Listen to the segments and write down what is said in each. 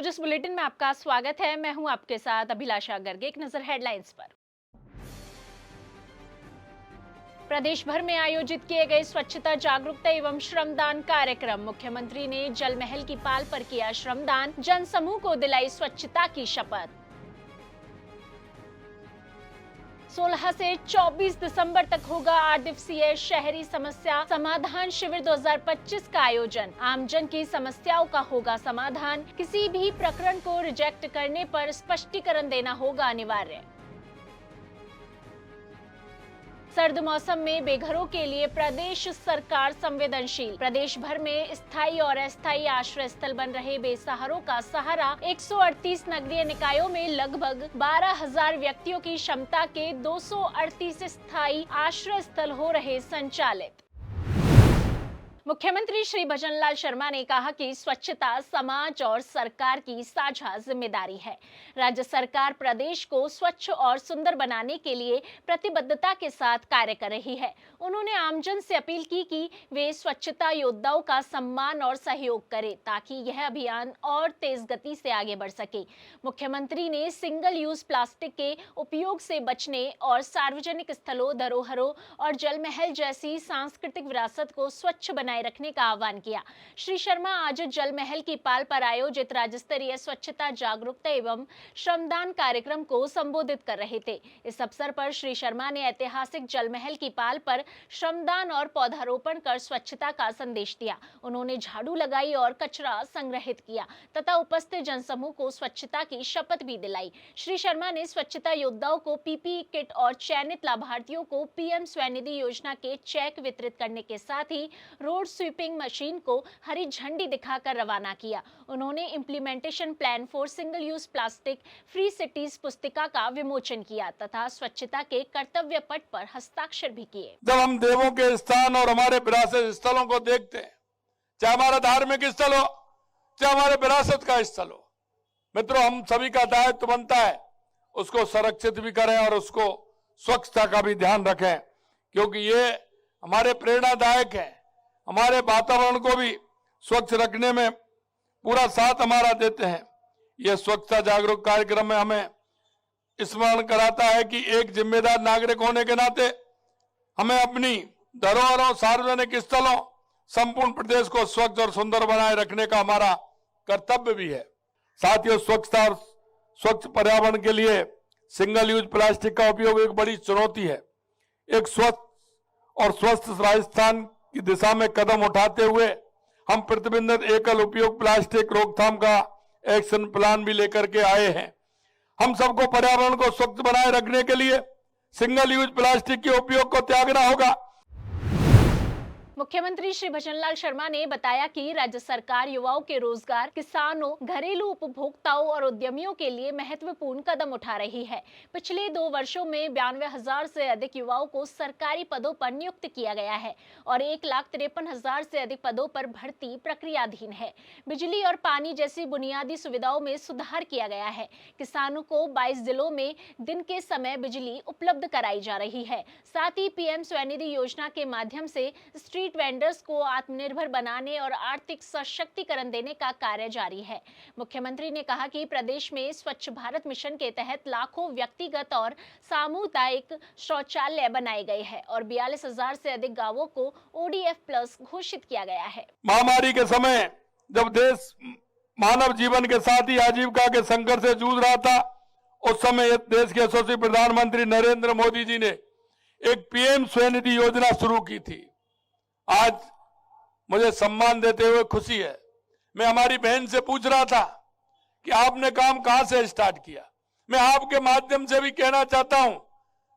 Sujas bulletin में आपका स्वागत है। मैं हूं आपके साथ अभिलाषा गर्ग। एक नजर हेडलाइंस पर। प्रदेश भर में आयोजित किए गए स्वच्छता जागरूकता एवं श्रमदान कार्यक्रम। मुख्यमंत्री ने जल महल की पाल पर किया श्रमदान, जन समूह को दिलाई स्वच्छता की शपथ। 16 से 24 दिसंबर तक होगा 8 दिवसीय शहरी समस्या समाधान शिविर 2025 का आयोजन। आमजन की समस्याओं का होगा समाधान। किसी भी प्रकरण को रिजेक्ट करने पर स्पष्टीकरण देना होगा अनिवार्य। सर्द मौसम में बेघरों के लिए प्रदेश सरकार संवेदनशील। प्रदेश भर में स्थायी और अस्थायी आश्रय स्थल बन रहे बेसहारों का सहारा। 138 नगरीय निकायों में लगभग 12,000 व्यक्तियों की क्षमता के 238 स्थायी आश्रय स्थल हो रहे संचालित। मुख्यमंत्री श्री भजनलाल शर्मा ने कहा कि स्वच्छता समाज और सरकार की साझा जिम्मेदारी है। राज्य सरकार प्रदेश को स्वच्छ और सुंदर बनाने के लिए प्रतिबद्धता के साथ कार्य कर रही है। उन्होंने आमजन से अपील की कि वे स्वच्छता योद्धाओं का सम्मान और सहयोग करें ताकि यह अभियान और तेज गति से आगे बढ़ सके। मुख्यमंत्री ने सिंगल यूज प्लास्टिक के उपयोग से बचने और सार्वजनिक स्थलों, धरोहरों और जलमहल जैसी सांस्कृतिक विरासत को स्वच्छ बनाए रखने का आह्वान किया। श्री शर्मा आज जल महल की पाल पर आयोजित राज्य स्तरीय स्वच्छता जागरूकता एवं श्रमदान कार्यक्रम को संबोधित कर रहे थे। इस अवसर पर श्री शर्मा ने ऐतिहासिक जल महल की पाल पर श्रमदान और पौधारोपण कर स्वच्छता का संदेश दिया। उन्होंने झाड़ू लगाई और कचरा संग्रहित किया तथा उपस्थित जनसमूह को स्वच्छता की शपथ भी दिलाई। श्री शर्मा ने स्वच्छता योद्धाओं को पीपीई किट और चयनित लाभार्थियों को पीएम स्वनिधि योजना के चेक वितरित करने के साथ ही रोड स्वीपिंग मशीन को हरी झंडी दिखाकर रवाना किया। उन्होंने implementation plan for single use plastic free cities पुस्तिका का विमोचन किया तथा स्वच्छता के कर्तव्य पट पर हस्ताक्षर भी किए। जब हम देवों के स्थान और हमारे विरासत स्थलों को देखते हैं, चाहे हमारा धार्मिक स्थल हो, चाहे हमारे विरासत का स्थल हो, मित्रों, हम सभी का दायित्व बनता है उसको संरक्षित भी करें और उसको स्वच्छता का भी ध्यान रखें, क्योंकि ये हमारे प्रेरणादायक है। हमारे वातावरण को भी स्वच्छ रखने में पूरा साथ हमारा देते हैं। यह स्वच्छता जागरूक कार्यक्रम में हमें स्मरण कराता है कि एक जिम्मेदार नागरिक होने के नाते हमें अपनी धरोहरों, सार्वजनिक स्थलों, संपूर्ण प्रदेश को स्वच्छ और सुंदर बनाए रखने का हमारा कर्तव्य भी है। साथियों, स्वच्छता और स्वच्छ पर्यावरण के लिए सिंगल यूज प्लास्टिक का उपयोग एक बड़ी चुनौती है। एक स्वच्छ और स्वस्थ राजस्थान की दिशा में कदम उठाते हुए हम प्रतिबंधित एकल उपयोग प्लास्टिक रोकथाम का एक्शन प्लान भी लेकर के आए हैं। हम सबको पर्यावरण को स्वच्छ बनाए रखने के लिए सिंगल यूज प्लास्टिक के उपयोग को त्यागना होगा। मुख्यमंत्री श्री भजनलाल शर्मा ने बताया कि राज्य सरकार युवाओं के रोजगार, किसानों, घरेलू उपभोक्ताओं और उद्यमियों के लिए महत्वपूर्ण कदम उठा रही है। पिछले 2 वर्षों में 92,000 से अधिक युवाओं को सरकारी पदों पर नियुक्त किया गया है और 1,53,000 से अधिक पदों पर भर्ती प्रक्रियाधीन है। बिजली और पानी जैसी बुनियादी सुविधाओं में सुधार किया गया है। किसानों को 22 जिलों में दिन के समय बिजली उपलब्ध कराई जा रही है। साथ ही पीएम स्वनिधि योजना के माध्यम से स्ट्रीट वेंडर्स को आत्मनिर्भर बनाने और आर्थिक सशक्तिकरण देने का कार्य जारी है। मुख्यमंत्री ने कहा कि प्रदेश में स्वच्छ भारत मिशन के तहत लाखों व्यक्तिगत और सामुदायिक शौचालय बनाए गए हैं और 42,000 से अधिक गांवों को ओडीएफ प्लस घोषित किया गया है। महामारी के समय जब देश मानव जीवन के साथ ही आजीविका के संकट से जूझ रहा था, उस समय देश के यशस्वी प्रधानमंत्री नरेंद्र मोदी जी ने एक पीएम स्वनिधि योजना शुरू की थी। आज मुझे सम्मान देते हुए खुशी है। मैं हमारी बहन से पूछ रहा था कि आपने काम कहां से स्टार्ट किया। मैं आपके माध्यम से भी कहना चाहता हूं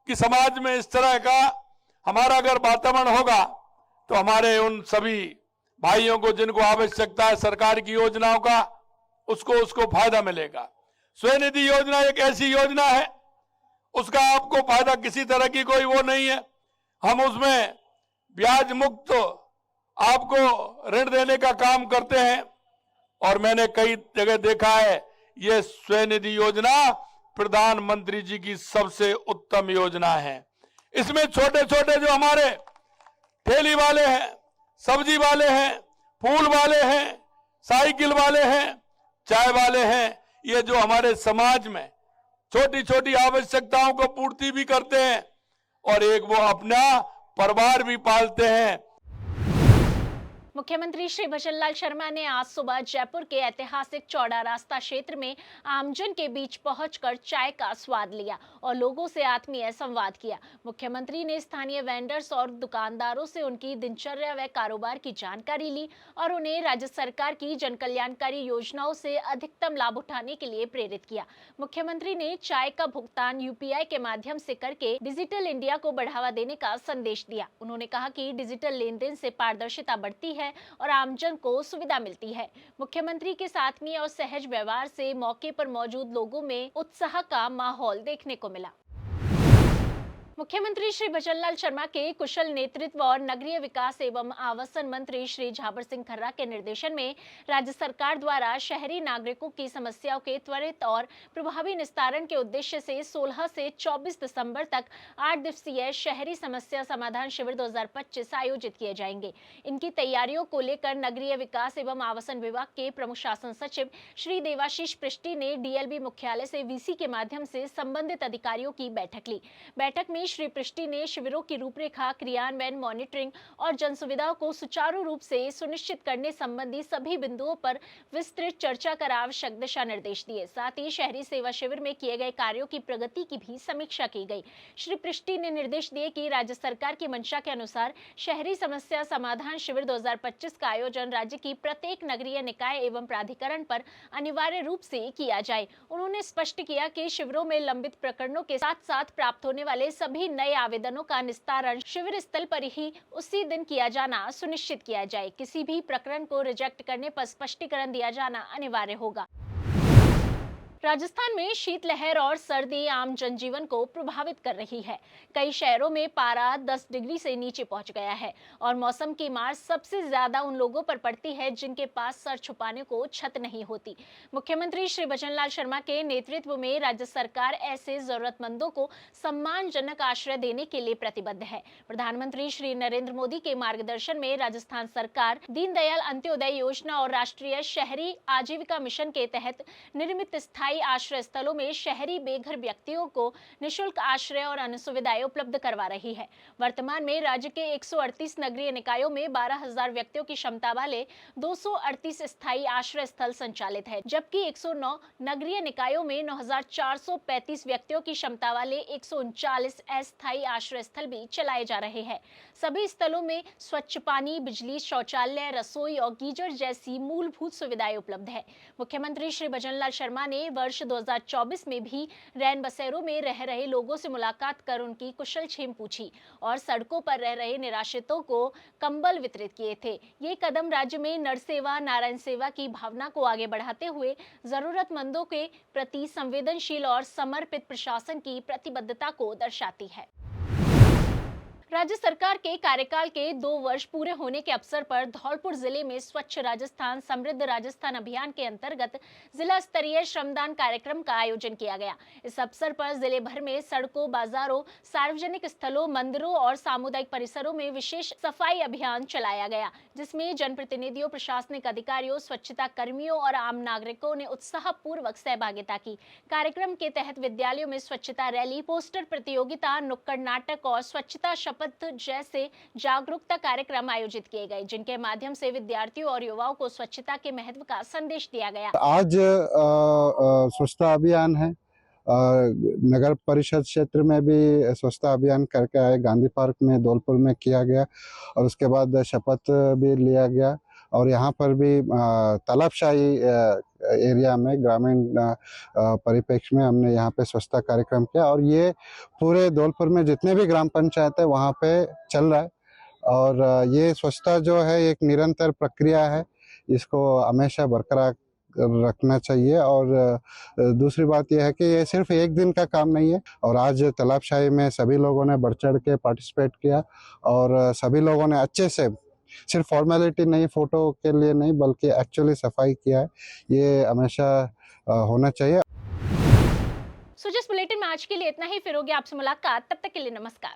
कि समाज में इस तरह का हमारा अगर वातावरण होगा तो हमारे उन सभी भाइयों को जिनको आवश्यकता है सरकार की योजनाओं का, उसको फायदा मिलेगा। स्वनिधि योजना एक ऐसी योजना है, उसका आपको फायदा किसी तरह की कोई वो नहीं है। हम उसमें ब्याज मुक्त आपको ऋण देने का काम करते हैं और मैंने कई जगह देखा है ये स्वनिधि योजना प्रधानमंत्री जी की सबसे उत्तम योजना है। इसमें छोटे छोटे जो हमारे ठेली वाले हैं, सब्जी वाले हैं, फूल वाले हैं, साइकिल वाले हैं, चाय वाले हैं, ये जो हमारे समाज में छोटी छोटी आवश्यकताओं को पूर्ति भी करते हैं और एक वो अपना परिवार भी पालते हैं। मुख्यमंत्री श्री भजनलाल शर्मा ने आज सुबह जयपुर के ऐतिहासिक चौड़ा रास्ता क्षेत्र में आमजन के बीच पहुंचकर चाय का स्वाद लिया और लोगों से आत्मीय संवाद किया। मुख्यमंत्री ने स्थानीय वेंडर्स और दुकानदारों से उनकी दिनचर्या व कारोबार की जानकारी ली और उन्हें राज्य सरकार की जनकल्याणकारी योजनाओं से अधिकतम लाभ उठाने के लिए प्रेरित किया। मुख्यमंत्री ने चाय का भुगतान यूपीआई के माध्यम से करके डिजिटल इंडिया को बढ़ावा देने का संदेश दिया। उन्होंने कहा कि डिजिटल लेन देन से पारदर्शिता बढ़ती है और आमजन को सुविधा मिलती है। मुख्यमंत्री के आत्मीय और सहज व्यवहार से मौके पर मौजूद लोगों में उत्साह का माहौल देखने को मिला। मुख्यमंत्री श्री भजनलाल शर्मा के कुशल नेतृत्व और नगरीय विकास एवं आवासन मंत्री श्री झाबर सिंह खर्रा के निर्देशन में राज्य सरकार द्वारा शहरी नागरिकों की समस्याओं के त्वरित और प्रभावी निस्तारण के उद्देश्य से 16 से 24 दिसंबर तक 8 दिवसीय शहरी समस्या समाधान शिविर 2025 आयोजित किए जाएंगे। इनकी तैयारियों को लेकर नगरीय विकास एवं आवासन विभाग के प्रमुख शासन सचिव श्री देवाशीष पृष्टि ने डीएलबी मुख्यालय से वीसी के माध्यम से संबंधित अधिकारियों की बैठक ली। बैठक में श्री पृष्टि ने शिविरों की रूपरेखा, क्रियान्वयन, मॉनिटरिंग और जन सुविधाओं को सुचारू रूप से सुनिश्चित करने संबंधी सभी बिंदुओं पर विस्तृत चर्चा कर आवश्यक दिशा निर्देश दिए। साथ ही शहरी सेवा शिविर में किए गए कार्यों की प्रगति की भी समीक्षा की गई। श्री पृष्टि ने निर्देश दिए कि राज्य सरकार की मंशा के अनुसार शहरी समस्या समाधान शिविर 2025 का आयोजन राज्य की प्रत्येक नगरीय निकाय एवं प्राधिकरण पर अनिवार्य रूप से किया जाए। उन्होंने स्पष्ट किया कि शिविरों में लंबित प्रकरणों के साथ साथ प्राप्त होने वाले सभी नए आवेदनों का निस्तारण शिविर स्थल पर ही उसी दिन किया जाना सुनिश्चित किया जाए। किसी भी प्रकरण को रिजेक्ट करने पर स्पष्टीकरण दिया जाना अनिवार्य होगा। राजस्थान में शीतलहर और सर्दी आम जनजीवन को प्रभावित कर रही है। कई शहरों में पारा 10 डिग्री से नीचे पहुंच गया है और मौसम की मार सबसे ज्यादा उन लोगों पर पड़ती है जिनके पास सर छुपाने को छत नहीं होती। मुख्यमंत्री श्री भजनलाल शर्मा के नेतृत्व में राज्य सरकार ऐसे जरूरतमंदों को सम्मानजनक आश्रय देने के लिए प्रतिबद्ध है। प्रधानमंत्री श्री नरेंद्र मोदी के मार्गदर्शन में राजस्थान सरकार दीनदयाल अंत्योदय योजना और राष्ट्रीय शहरी आजीविका मिशन के तहत निर्मित स्थायी आश्रय स्थलों में शहरी बेघर व्यक्तियों को निशुल्क आश्रय और अन्य सुविधाएं उपलब्ध करवा रही है। वर्तमान में राज्य के 138 नगरीय निकायों में 12,000 व्यक्तियों की क्षमता वाले 238 स्थायी आश्रय स्थल संचालित है, जबकि 109 नगरीय निकायों में 9,435 व्यक्तियों की क्षमता वाले 139 अस्थायी आश्रय स्थल भी चलाए जा रहे हैं। सभी स्थलों में स्वच्छ पानी, बिजली, शौचालय, रसोई और गीजर जैसी मूलभूत सुविधाएं उपलब्ध है। मुख्यमंत्री श्री भजनलाल शर्मा ने वर्ष 2024 में भी रैन बसेरों में रह रहे लोगों से मुलाकात कर उनकी कुशल क्षेम पूछी और सड़कों पर रह रहे निराश्रितों को कंबल वितरित किए थे। ये कदम राज्य में नर सेवा नारायण सेवा की भावना को आगे बढ़ाते हुए जरूरतमंदों के प्रति संवेदनशील और समर्पित प्रशासन की प्रतिबद्धता को दर्शाती है। राज्य सरकार के कार्यकाल के 2 वर्ष पूरे होने के अवसर पर धौलपुर जिले में स्वच्छ राजस्थान समृद्ध राजस्थान अभियान के अंतर्गत जिला स्तरीय श्रमदान कार्यक्रम का आयोजन किया गया। इस अवसर पर जिले भर में सड़कों, बाजारों, सार्वजनिक स्थलों, मंदिरों और सामुदायिक परिसरों में विशेष सफाई अभियान चलाया गया, जिसमें जनप्रतिनिधियों, प्रशासनिक अधिकारियों, स्वच्छता कर्मियों और आम नागरिकों ने उत्साहपूर्वक सहभागिता की। कार्यक्रम के तहत विद्यालयों में स्वच्छता रैली, पोस्टर प्रतियोगिता, नुक्कड़ नाटक और स्वच्छता शपथ जैसे जागरूकता कार्यक्रम आयोजित किए गए, जिनके माध्यम से विद्यार्थियों और युवाओं को स्वच्छता के महत्व का संदेश दिया गया। आज स्वच्छता अभियान है। नगर परिषद क्षेत्र में भी स्वच्छता अभियान करके आए, गांधी पार्क में धौलपुर में किया गया और उसके बाद शपथ भी लिया गया और यहाँ पर भी तालाबशाही एरिया में ग्रामीण परिप्रेक्ष्य में हमने यहाँ पे स्वच्छता कार्यक्रम किया और ये पूरे धौलपुर में जितने भी ग्राम पंचायत है वहाँ पे चल रहा है और ये स्वच्छता जो है एक निरंतर प्रक्रिया है, इसको हमेशा बरकरार रखना चाहिए। और दूसरी बात यह है कि ये सिर्फ एक दिन का काम नहीं है और आज तालाबशाही में सभी लोगों ने बढ़ चढ़ के पार्टिसिपेट किया और सभी लोगों ने अच्छे से, सिर्फ फॉर्मेलिटी नहीं, फोटो के लिए नहीं, बल्कि एक्चुअली सफाई किया है। ये हमेशा होना चाहिए। सुजस बुलेटिन में आज के लिए इतना ही। फिर होगी आपसे मुलाकात, तब तक के लिए नमस्कार।